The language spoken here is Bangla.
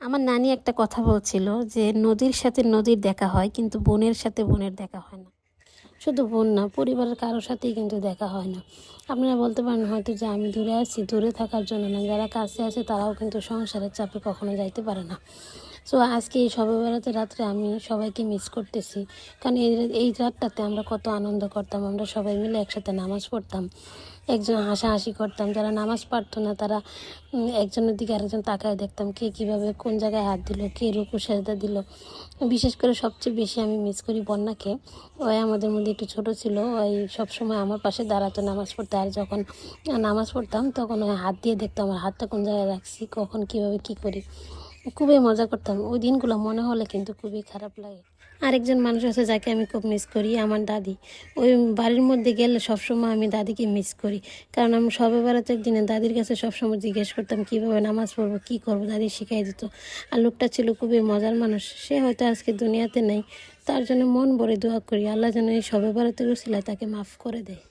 আমার নানি একটা কথা বলছিল যে নদীর সাথে নদীর দেখা হয় কিন্তু বোনের সাথে বোনের দেখা হয় না। শুধু বোন না, পরিবারের কারোর সাথেই কিন্তু দেখা হয় না। আপনারা বলতে পারেন হয়তো যে আমি দূরে আছি, দূরে থাকার জন্য না, যারা কাছে আছে তারাও কিন্তু সংসারের চাপে কখনো যাইতে পারে না। সো আজকে এই শবে বরাতে রাত্রে আমি সবাইকে মিস করতেছি, কারণ এই রাতটাতে আমরা কত আনন্দ করতাম। আমরা সবাই মিলে একসাথে নামাজ পড়তাম, একজন হাসাহাসি করতাম। যারা নামাজ পারতো না তারা একজনের দিকে আরেকজন তাকায় দেখতাম কে কীভাবে কোন জায়গায় হাত দিল, কে রুকু সেজদা দিল। বিশেষ করে সবচেয়ে বেশি আমি মিস করি বন্যাকে। ওই আমাদের মধ্যে একটু ছোট ছিল, ওই সবসময় আমার পাশে দাঁড়াতো নামাজ পড়তে। আর যখন নামাজ পড়তাম তখন ওই হাত দিয়ে দেখতাম আমার হাতটা কোন জায়গায় রাখছি, কখন কীভাবে কী করি। খুবই মজা করতাম। ওই দিনগুলো মনে হলে কিন্তু খুবই খারাপ লাগে। আরেকজন মানুষ আছে যাকে আমি খুব মিস করি, আমার দাদি। ওই বাড়ির মধ্যে গেলে সবসময় আমি দাদিকে মিস করি, কারণ আমি শবে বরাতের দিনে দাদির কাছে সবসময় জিজ্ঞেস করতাম কীভাবে নামাজ পড়বো, কী করবো, দাদি শিখাই দিত। আর লোকটা ছিল খুবই মজার মানুষ। সে হয়তো আজকে দুনিয়াতে নেই, তার জন্য মন ভরে দোয়া করি আল্লাহ যেন এই শবে বরাতের উসিলায় তাকে মাফ করে দেয়।